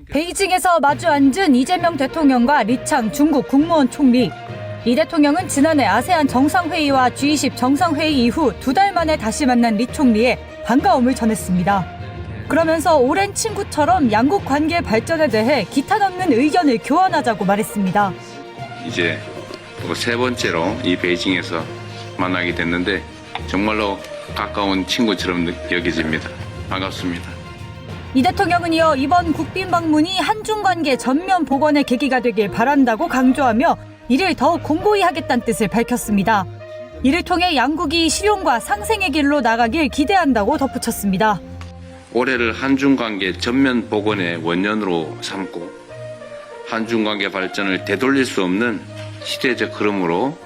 베이징에서 마주 앉은 이재명 대통령과 리창 중국 국무원 총리. 이 대통령은 지난해 아세안 정상회의와 G20 정상회의 이후 2달 만에 다시 만난 리 총리에 반가움을 전했습니다. 그러면서 오랜 친구처럼 양국 관계 발전에 대해 기탄 없는 의견을 교환하자고 말했습니다. 이제 세 번째로 이 베이징에서 만나게 됐는데 정말로 가까운 친구처럼 여겨집니다. 반갑습니다. 이 대통령은 이어 이번 국빈 방문이 한중 관계 전면 복원의 계기가 되길 바란다고 강조하며 이를 더 공고히 하겠다는 뜻을 밝혔습니다. 이를 통해 양국이 실용과 상생의 길로 나가길 기대한다고 덧붙였습니다. 올해를 한중 관계 전면 복원의 원년으로 삼고 한중 관계 발전을 되돌릴 수 없는 시대적 흐름으로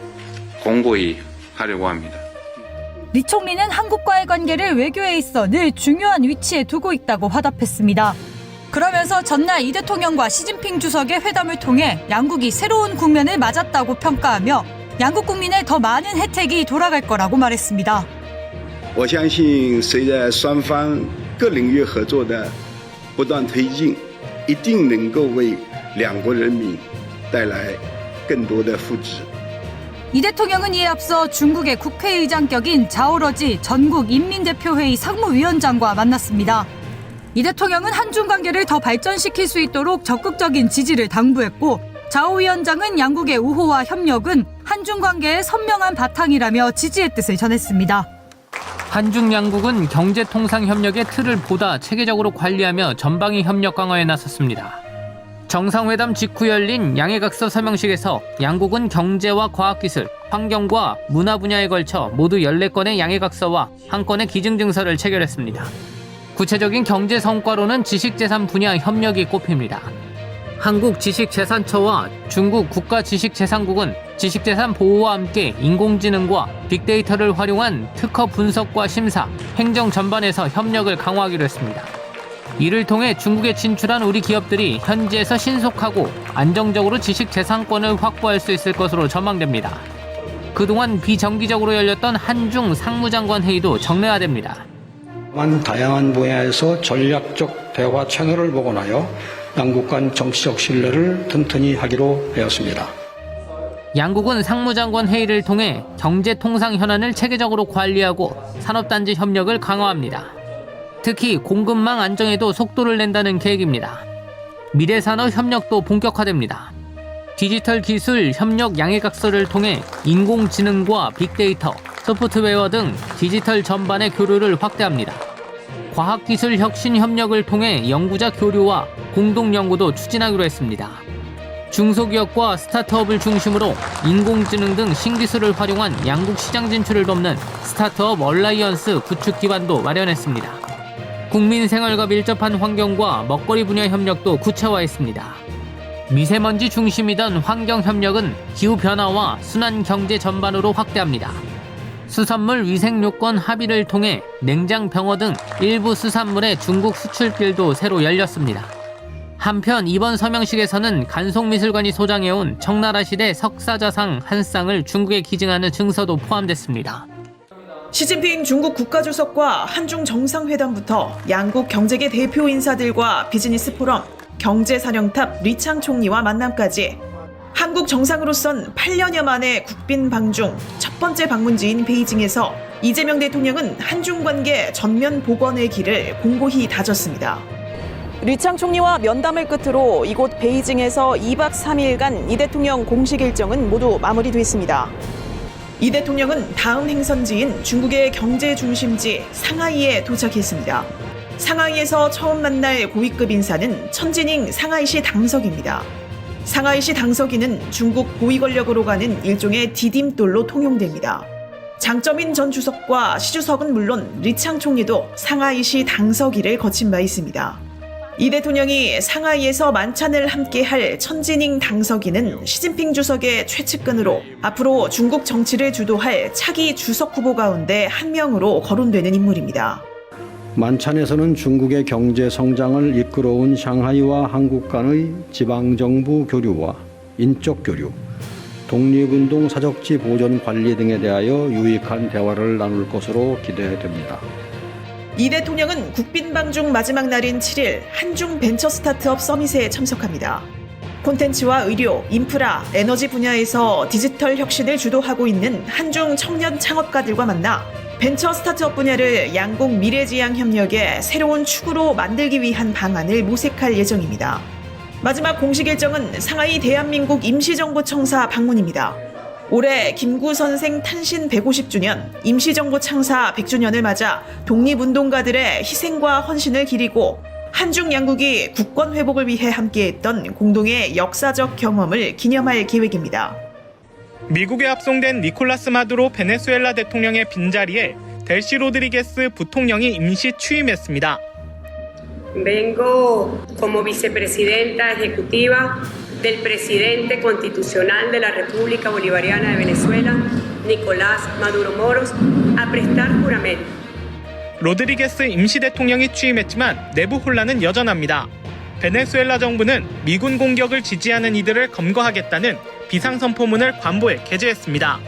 공고히 하려고 합니다. 리 총리는 한국과의 관계를 외교에 있어 늘 중요한 위치에 두고 있다고 화답했습니다. 그러면서 전날 이 대통령과 시진핑 주석의 회담을 통해 양국이 새로운 국면을 맞았다고 평가하며 양국 국민의 더 많은 혜택이 돌아갈 거라고 말했습니다. 我相信随着双方各领域合作的不断推进，一定能够为两国人民带来更多的福祉。 이 대통령은 이에 앞서 중국의 국회의장격인 자오러지 전국인민대표회의 상무위원장과 만났습니다. 이 대통령은 한중 관계를 더 발전시킬 수 있도록 적극적인 지지를 당부했고 자오 위원장은 양국의 우호와 협력은 한중 관계의 선명한 바탕이라며 지지의 뜻을 전했습니다. 한중 양국은 경제통상협력의 틀을 보다 체계적으로 관리하며 전방위 협력 강화에 나섰습니다. 정상회담 직후 열린 양해각서 서명식에서 양국은 경제와 과학기술, 환경과 문화 분야에 걸쳐 모두 14건의 양해각서와 1건의 기증증서를 체결했습니다. 구체적인 경제 성과로는 지식재산 분야 협력이 꼽힙니다. 한국지식재산처와 중국 국가지식재산국은 지식재산 보호와 함께 인공지능과 빅데이터를 활용한 특허 분석과 심사, 행정 전반에서 협력을 강화하기로 했습니다. 이를 통해 중국에 진출한 우리 기업들이 현지에서 신속하고 안정적으로 지식재산권을 확보할 수 있을 것으로 전망됩니다. 그동안 비정기적으로 열렸던 한중 상무장관 회의도 정례화됩니다. 다양한 분야에서 전략적 대화 채널을 복원하여 양국 간 정치적 신뢰를 튼튼히 하기로 하였습니다. 양국은 상무장관 회의를 통해 경제통상 현안을 체계적으로 관리하고 산업단지 협력을 강화합니다. 특히 공급망 안정에도 속도를 낸다는 계획입니다. 미래산업 협력도 본격화됩니다. 디지털 기술 협력 양해각서를 통해 인공지능과 빅데이터, 소프트웨어 등 디지털 전반의 교류를 확대합니다. 과학기술 혁신 협력을 통해 연구자 교류와 공동연구도 추진하기로 했습니다. 중소기업과 스타트업을 중심으로 인공지능 등 신기술을 활용한 양국 시장 진출을 돕는 스타트업 얼라이언스 구축 기반도 마련했습니다. 국민 생활과 밀접한 환경과 먹거리 분야 협력도 구체화했습니다. 미세먼지 중심이던 환경협력은 기후변화와 순환경제 전반으로 확대합니다. 수산물 위생요건 합의를 통해 냉장 병어 등 일부 수산물의 중국 수출길도 새로 열렸습니다. 한편 이번 서명식에서는 간송미술관이 소장해온 청나라 시대 석사자상 한 쌍을 중국에 기증하는 증서도 포함됐습니다. 시진핑 중국 국가주석과 한중 정상회담부터 양국 경제계 대표 인사들과 비즈니스 포럼, 경제사령탑 리창 총리와 만남까지 한국 정상으로선 8년여 만에 국빈 방중 첫 번째 방문지인 베이징에서 이재명 대통령은 한중 관계 전면 복원의 길을 공고히 다졌습니다. 리창 총리와 면담을 끝으로 이곳 베이징에서 2박 3일간 이 대통령 공식 일정은 모두 마무리됐습니다. 이 대통령은 다음 행선지인 중국의 경제 중심지 상하이에 도착했습니다. 상하이에서 처음 만날 고위급 인사는 천지닝 상하이시 당석입니다. 상하이시 당석인은 중국 고위 권력으로 가는 일종의 디딤돌로 통용됩니다. 장점인 전 주석과 시 주석은 물론 리창 총리도 상하이시 당석일을 거친 바 있습니다. 이 대통령이 상하이에서 만찬을 함께할 천지닝 당석인은 시진핑 주석의 최측근으로 앞으로 중국 정치를 주도할 차기 주석 후보 가운데 한 명으로 거론되는 인물입니다. 만찬에서는 중국의 경제 성장을 이끌어온 상하이와 한국 간의 지방정부 교류와 인적 교류, 독립운동 사적지 보존 관리 등에 대하여 유익한 대화를 나눌 것으로 기대됩니다. 이 대통령은 국빈방 중 마지막 날인 7일 한중 벤처 스타트업 서밋에 참석합니다. 콘텐츠와 의료, 인프라, 에너지 분야에서 디지털 혁신을 주도하고 있는 한중 청년 창업가들과 만나 벤처 스타트업 분야를 양국 미래지향 협력의 새로운 축으로 만들기 위한 방안을 모색할 예정입니다. 마지막 공식 일정은 상하이 대한민국 임시정부 청사 방문입니다. 올해 김구 선생 탄신 150주년, 임시정부 창사 100주년을 맞아 독립운동가들의 희생과 헌신을 기리고 한중 양국이 국권 회복을 위해 함께했던 공동의 역사적 경험을 기념할 계획입니다. 미국에 합송된 니콜라스 마두로 베네수엘라 대통령의 빈자리에 델시 로드리게스 부통령이 임시 취임했습니다. Vengo como vicepresidenta ejecutiva del presidente constitucional de la República Bolivariana de Venezuela, Nicolás Maduro Moros, a prestar juramento. 로드리게스 임시 대통령이 취임했지만 내부 혼란은 여전합니다. 베네수엘라 정부는 미군 공격을 지지하는 이들을 검거하겠다는 비상선포문을 관보에 게재했습니다.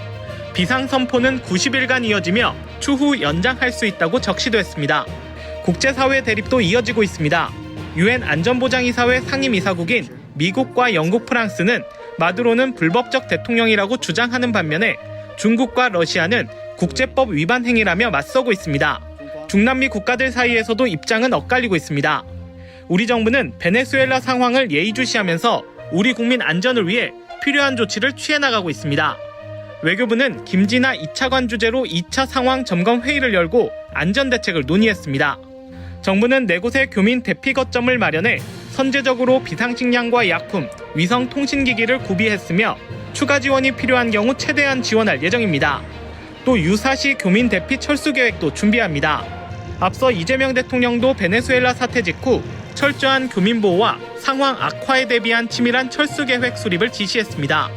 비상선포는 90일간 이어지며 추후 연장할 수 있다고 적시도 했습니다. 국제사회 대립도 이어지고 있습니다. 유엔 안전보장이사회 상임이사국인 미국과 영국, 프랑스는 마두로는 불법적 대통령이라고 주장하는 반면에 중국과 러시아는 국제법 위반 행위라며 맞서고 있습니다. 중남미 국가들 사이에서도 입장은 엇갈리고 있습니다. 우리 정부는 베네수엘라 상황을 예의주시하면서 우리 국민 안전을 위해 필요한 조치를 취해 나가고 있습니다. 외교부는 김진아 2차관 주재로 2차 상황 점검 회의를 열고 안전대책을 논의했습니다. 정부는 4곳의 교민 대피 거점을 마련해 선제적으로 비상식량과 약품, 위성통신기기를 구비했으며 추가 지원이 필요한 경우 최대한 지원할 예정입니다. 또 유사시 교민 대피 철수 계획도 준비합니다. 앞서 이재명 대통령도 베네수엘라 사태 직후 철저한 교민 보호와 상황 악화에 대비한 치밀한 철수 계획 수립을 지시했습니다.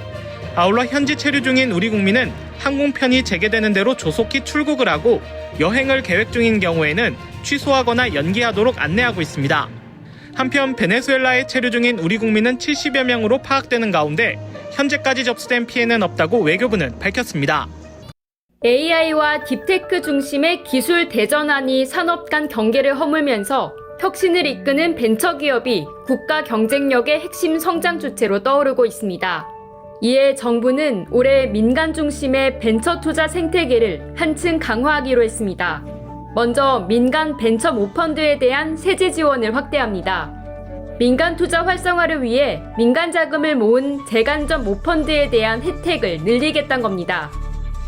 아울러 현지 체류 중인 우리 국민은 항공편이 재개되는 대로 조속히 출국을 하고 여행을 계획 중인 경우에는 취소하거나 연기하도록 안내하고 있습니다. 한편 베네수엘라에 체류 중인 우리 국민은 70여 명으로 파악되는 가운데 현재까지 접수된 피해는 없다고 외교부는 밝혔습니다. AI와 딥테크 중심의 기술 대전환이 산업 간 경계를 허물면서 혁신을 이끄는 벤처기업이 국가 경쟁력의 핵심 성장 주체로 떠오르고 있습니다. 이에 정부는 올해 민간 중심의 벤처 투자 생태계를 한층 강화하기로 했습니다. 먼저 민간 벤처 모펀드에 대한 세제 지원을 확대합니다. 민간 투자 활성화를 위해 민간 자금을 모은 재간접 모펀드에 대한 혜택을 늘리겠다는 겁니다.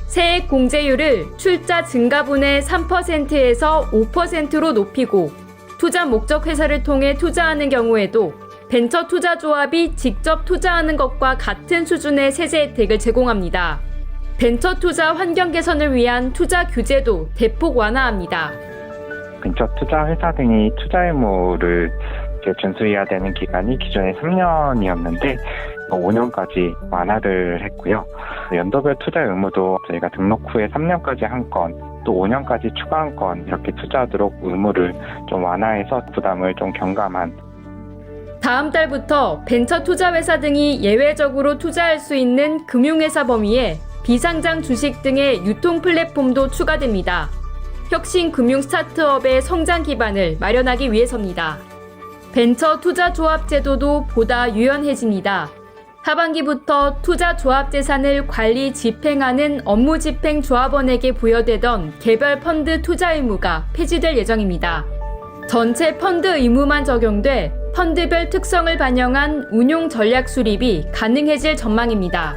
세액 공제율을 출자 증가분의 3%에서 5%로 높이고 투자 목적 회사를 통해 투자하는 경우에도 벤처 투자 조합이 직접 투자하는 것과 같은 수준의 세제 혜택을 제공합니다. 벤처 투자 환경 개선을 위한 투자 규제도 대폭 완화합니다. 벤처 투자 회사 등이 투자 의무를 준수해야 되는 기간이 기존에 3년이었는데 5년까지 완화를 했고요. 연도별 투자 의무도 저희가 등록 후에 3년까지 한 건, 또 5년까지 추가 한 건 이렇게 투자하도록 의무를 좀 완화해서 부담을 좀 경감한. 다음 달부터 벤처 투자 회사 등이 예외적으로 투자할 수 있는 금융회사 범위에 비상장 주식 등의 유통 플랫폼도 추가됩니다. 혁신 금융 스타트업의 성장 기반을 마련하기 위해서입니다. 벤처 투자 조합 제도도 보다 유연해집니다. 하반기부터 투자 조합 재산을 관리 집행하는 업무 집행 조합원에게 부여되던 개별 펀드 투자 의무가 폐지될 예정입니다. 전체 펀드 의무만 적용돼 펀드별 특성을 반영한 운용 전략 수립이 가능해질 전망입니다.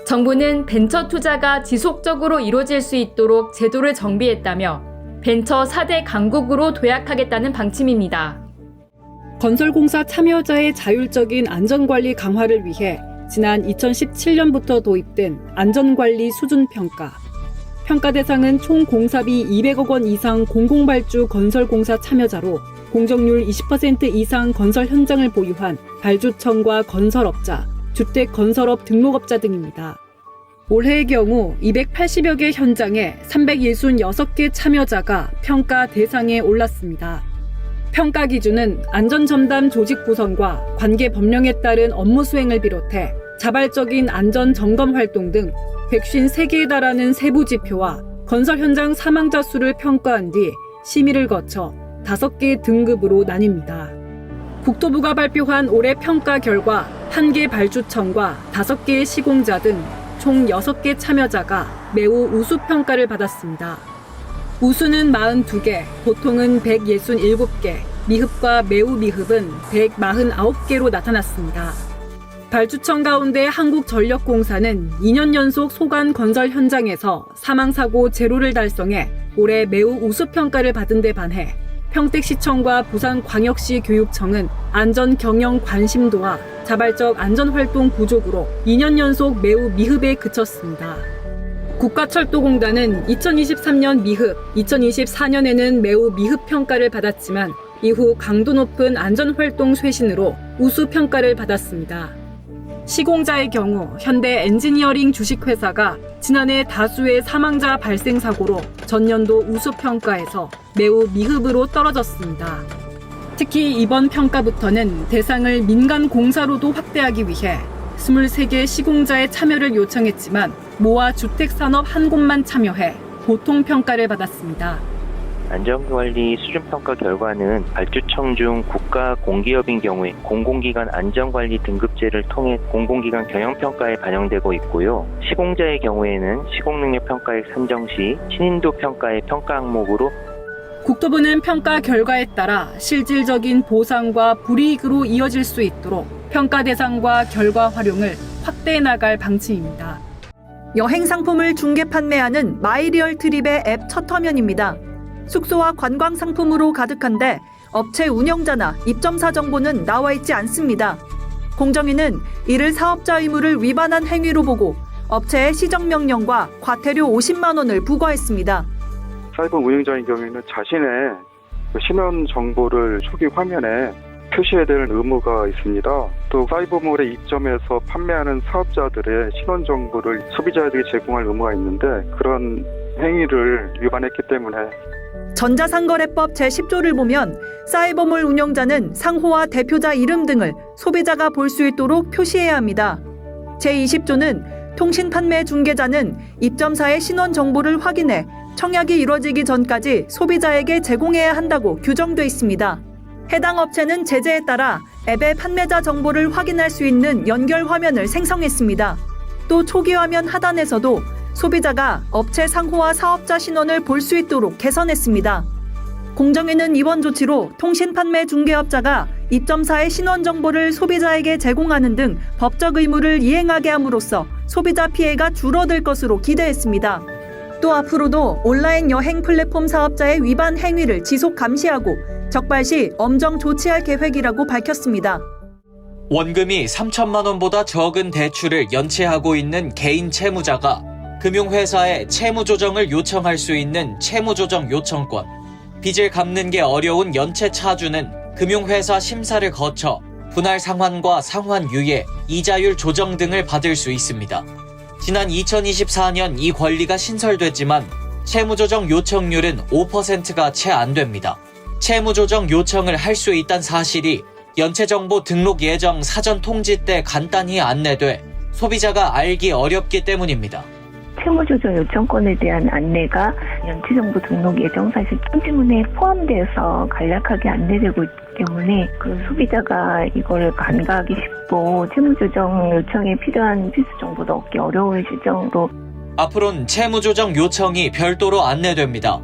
정부는 벤처 투자가 지속적으로 이루어질 수 있도록 제도를 정비했다며 벤처 4대 강국으로 도약하겠다는 방침입니다. 건설공사 참여자의 자율적인 안전관리 강화를 위해 지난 2017년부터 도입된 안전관리 수준평가. 평가 대상은 총 공사비 200억 원 이상 공공발주 건설공사 참여자로 공정률 20% 이상 건설 현장을 보유한 발주청과 건설업자, 주택건설업 등록업자 등입니다. 올해의 경우 280여 개 현장에 366개 참여자가 평가 대상에 올랐습니다. 평가 기준은 안전전담 조직 구성과 관계 법령에 따른 업무 수행을 비롯해 자발적인 안전점검 활동 등 153개에 달하는 세부 지표와 건설 현장 사망자 수를 평가한 뒤 심의를 거쳐 5개 등급으로 나뉩니다. 국토부가 발표한 올해 평가 결과 1개 발주청과 5개의 시공자 등 총 6개 참여자가 매우 우수 평가를 받았습니다. 우수는 42개, 보통은 167개, 미흡과 매우 미흡은 149개로 나타났습니다. 발주청 가운데 한국전력공사는 2년 연속 소관 건설 현장에서 사망사고 제로를 달성해 올해 매우 우수 평가를 받은 데 반해 평택시청과 부산광역시 교육청은 안전 경영 관심도와 자발적 안전활동 부족으로 2년 연속 매우 미흡에 그쳤습니다. 국가철도공단은 2023년 미흡, 2024년에는 매우 미흡 평가를 받았지만 이후 강도 높은 안전활동 쇄신으로 우수 평가를 받았습니다. 시공자의 경우 현대 엔지니어링 주식회사가 지난해 다수의 사망자 발생 사고로 전년도 우수 평가에서 매우 미흡으로 떨어졌습니다. 특히 이번 평가부터는 대상을 민간 공사로도 확대하기 위해 23개 시공자의 참여를 요청했지만 모아 주택산업 한 곳만 참여해 보통 평가를 받았습니다. 안전관리 수준평가 결과는 발주청 중 국가공기업인 경우에 공공기관 안전관리 등급제를 통해 공공기관 경영평가에 반영되고 있고요. 시공자의 경우에는 시공능력평가액 산정 시 신인도 평가의 평가 항목으로 국토부는 평가 결과에 따라 실질적인 보상과 불이익으로 이어질 수 있도록 평가 대상과 결과 활용을 확대해 나갈 방침입니다. 여행 상품을 중개 판매하는 마이리얼 트립의 앱 첫 화면입니다. 숙소와 관광 상품으로 가득한데 업체 운영자나 입점사 정보는 나와 있지 않습니다. 공정위는 이를 사업자 의무를 위반한 행위로 보고 업체에 시정명령과 과태료 50만 원을 부과했습니다. 사이버 운영자인 경우에는 자신의 신원 정보를 초기 화면에 표시해야 되는 의무가 있습니다. 또 사이버몰에 입점해서 판매하는 사업자들의 신원 정보를 소비자에게 제공할 의무가 있는데 그런 행위를 위반했기 때문에 전자상거래법 제10조를 보면 사이버몰 운영자는 상호와 대표자 이름 등을 소비자가 볼 수 있도록 표시해야 합니다. 제20조는 통신판매 중개자는 입점사의 신원 정보를 확인해 청약이 이뤄지기 전까지 소비자에게 제공해야 한다고 규정돼 있습니다. 해당 업체는 제재에 따라 앱의 판매자 정보를 확인할 수 있는 연결 화면을 생성했습니다. 또 초기 화면 하단에서도 소비자가 업체 상호와 사업자 신원을 볼 수 있도록 개선했습니다. 공정위는 이번 조치로 통신판매 중개업자가 입점사의 신원 정보를 소비자에게 제공하는 등 법적 의무를 이행하게 함으로써 소비자 피해가 줄어들 것으로 기대했습니다. 또 앞으로도 온라인 여행 플랫폼 사업자의 위반 행위를 지속 감시하고 적발 시 엄정 조치할 계획이라고 밝혔습니다. 원금이 3천만 원보다 적은 대출을 연체하고 있는 개인 채무자가 금융회사에 채무조정을 요청할 수 있는 채무조정 요청권, 빚을 갚는 게 어려운 연체 차주는 금융회사 심사를 거쳐 분할 상환과 상환 유예, 이자율 조정 등을 받을 수 있습니다. 지난 2024년 이 권리가 신설됐지만 채무조정 요청률은 5%가 채 안 됩니다. 채무조정 요청을 할 수 있다는 사실이 연체정보 등록 예정 사전 통지 때 간단히 안내돼 소비자가 알기 어렵기 때문입니다. 채무조정 요청권에 대한 안내가 연체정보 등록 예정 사실 통지문에 포함되어서 간략하게 안내되고 있기 때문에 그 소비자가 이걸 간과하기 쉽고 채무조정 요청에 필요한 필수 정보도 얻기 어려울 실정으로 앞으로는 채무조정 요청이 별도로 안내됩니다.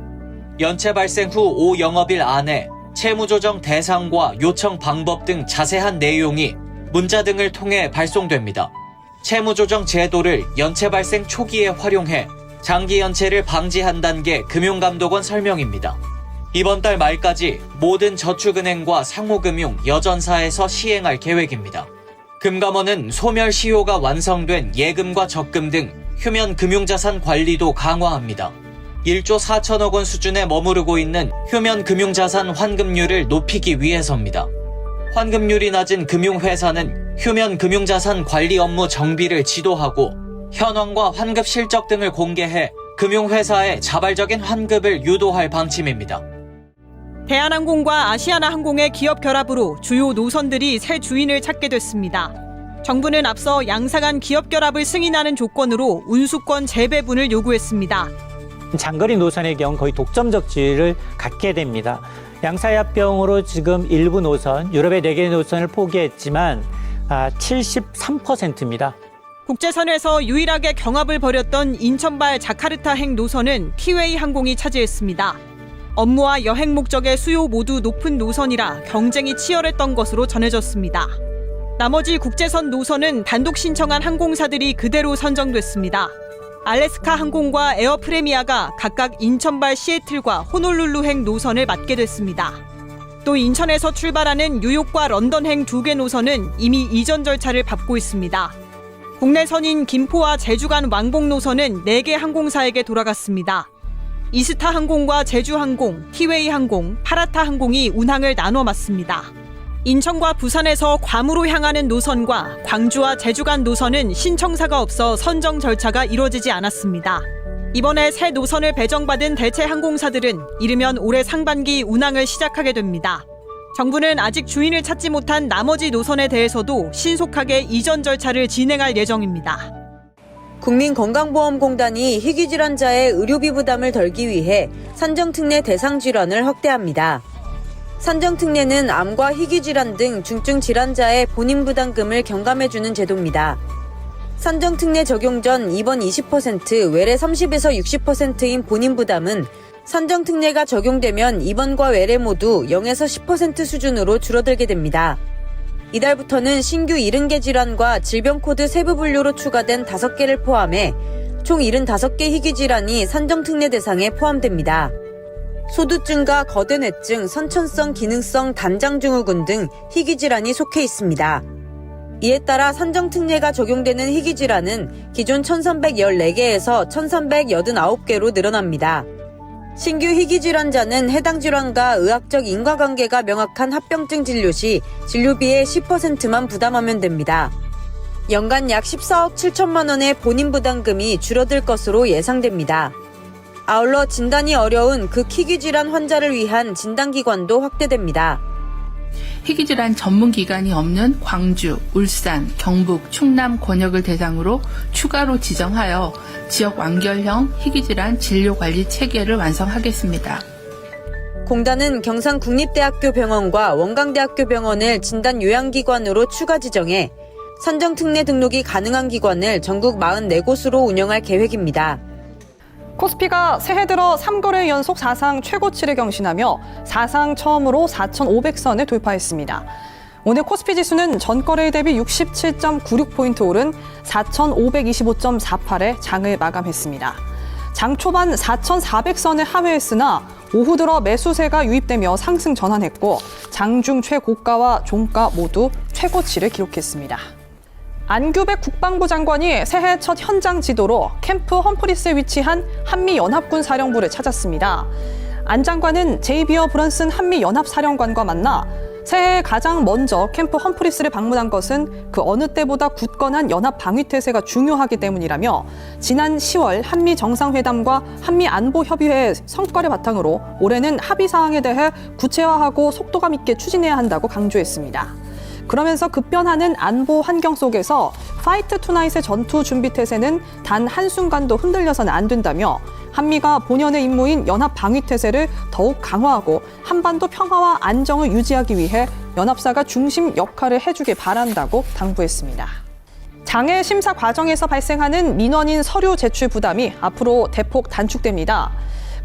연체 발생 후 5영업일 안에 채무조정 대상과 요청 방법 등 자세한 내용이 문자 등을 통해 발송됩니다. 채무조정 제도를 연체 발생 초기에 활용해 장기 연체를 방지한다는 게 금융감독원 설명입니다. 이번 달 말까지 모든 저축은행과 상호금융, 여전사에서 시행할 계획입니다. 금감원은 소멸 시효가 완성된 예금과 적금 등 휴면 금융자산 관리도 강화합니다. 1조 4천억 원 수준에 머무르고 있는 휴면 금융자산 환급률을 높이기 위해서입니다. 환급률이 낮은 금융회사는 휴면 금융자산 관리 업무 정비를 지도하고 현황과 환급 실적 등을 공개해 금융회사의 자발적인 환급을 유도할 방침입니다. 대한항공과 아시아나항공의 기업 결합으로 주요 노선들이 새 주인을 찾게 됐습니다. 정부는 앞서 양사 간 기업 결합을 승인하는 조건으로 운수권 재배분을 요구했습니다. 장거리 노선의 경우 거의 독점적 지위를 갖게 됩니다. 양사합병으로 지금 일부 노선, 유럽의 4개 노선을 포기했지만 73%입니다. 국제선에서 유일하게 경합을 벌였던 인천발 자카르타행 노선은 티웨이 항공이 차지했습니다. 업무와 여행 목적의 수요 모두 높은 노선이라 경쟁이 치열했던 것으로 전해졌습니다. 나머지 국제선 노선은 단독 신청한 항공사들이 그대로 선정됐습니다. 알래스카 항공과 에어 프레미아가 각각 인천발 시애틀과 호놀룰루행 노선을 맡게 됐습니다. 또 인천에서 출발하는 뉴욕과 런던행 2개 노선은 이미 이전 절차를 밟고 있습니다. 국내선인 김포와 제주 간 왕복 노선은 4개 항공사에게 돌아갔습니다. 이스타 항공과 제주항공, 티웨이 항공, 파라타 항공이 운항을 나눠 맡습니다. 인천과 부산에서 괌으로 향하는 노선과 광주와 제주 간 노선은 신청사가 없어 선정 절차가 이뤄지지 않았습니다. 이번에 새 노선을 배정받은 대체 항공사들은 이르면 올해 상반기 운항을 시작하게 됩니다. 정부는 아직 주인을 찾지 못한 나머지 노선에 대해서도 신속하게 이전 절차를 진행할 예정입니다. 국민건강보험공단이 희귀질환자의 의료비 부담을 덜기 위해 산정특례 대상 질환을 확대합니다. 산정특례는 암과 희귀질환 등 중증 질환자의 본인 부담금을 경감해주는 제도입니다. 산정특례 적용 전 입원 20%, 외래 30에서 60%인 본인 부담은 산정특례가 적용되면 입원과 외래 모두 0에서 10% 수준으로 줄어들게 됩니다. 이달부터는 신규 70개 질환과 질병코드 세부 분류로 추가된 5개를 포함해 총 75개 희귀질환이 산정특례 대상에 포함됩니다. 소두증과 거대뇌증, 선천성 기능성 단장증후군 등 희귀질환이 속해 있습니다. 이에 따라 산정특례가 적용되는 희귀질환은 기존 1314개에서 1389개로 늘어납니다. 신규 희귀질환자는 해당 질환과 의학적 인과관계가 명확한 합병증 진료 시 진료비의 10%만 부담하면 됩니다. 연간 약 14억 7천만 원의 본인 부담금이 줄어들 것으로 예상됩니다. 아울러 진단이 어려운 극희귀질환 환자를 위한 진단기관도 확대됩니다. 희귀질환 전문기관이 없는 광주, 울산, 경북, 충남 권역을 대상으로 추가로 지정하여 지역 완결형 희귀질환 진료관리 체계를 완성하겠습니다. 공단은 경상국립대학교 병원과 원광대학교 병원을 진단 요양기관으로 추가 지정해 산정특례 등록이 가능한 기관을 전국 44곳으로 운영할 계획입니다. 코스피가 새해 들어 3거래 연속 사상 최고치를 경신하며 사상 처음으로 4,500선을 돌파했습니다. 오늘 코스피 지수는 전거래 대비 67.96포인트 오른 4,525.48에 장을 마감했습니다. 장 초반 4,400선을 하회했으나 오후 들어 매수세가 유입되며 상승 전환했고 장중 최고가와 종가 모두 최고치를 기록했습니다. 안규백 국방부 장관이 새해 첫 현장 지도로 캠프 험프리스에 위치한 한미연합군 사령부를 찾았습니다. 안 장관은 제이비어 브런슨 한미연합사령관과 만나 새해 가장 먼저 캠프 험프리스를 방문한 것은 그 어느 때보다 굳건한 연합 방위 태세가 중요하기 때문이라며 지난 10월 한미 정상회담과 한미 안보협의회의 성과를 바탕으로 올해는 합의 사항에 대해 구체화하고 속도감 있게 추진해야 한다고 강조했습니다. 그러면서 급변하는 안보 환경 속에서 파이트 투나잇의 전투 준비 태세는 단 한순간도 흔들려서는 안 된다며 한미가 본연의 임무인 연합 방위 태세를 더욱 강화하고 한반도 평화와 안정을 유지하기 위해 연합사가 중심 역할을 해주길 바란다고 당부했습니다. 장애 심사 과정에서 발생하는 민원인 서류 제출 부담이 앞으로 대폭 단축됩니다.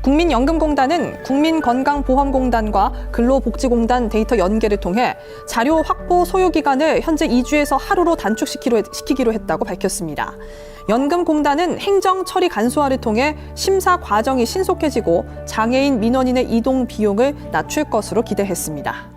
국민연금공단은 국민건강보험공단과 근로복지공단 데이터 연계를 통해 자료 확보 소요기간을 현재 2주에서 하루로 단축시키기로 했다고 밝혔습니다. 연금공단은 행정 처리 간소화를 통해 심사 과정이 신속해지고 장애인 민원인의 이동 비용을 낮출 것으로 기대했습니다.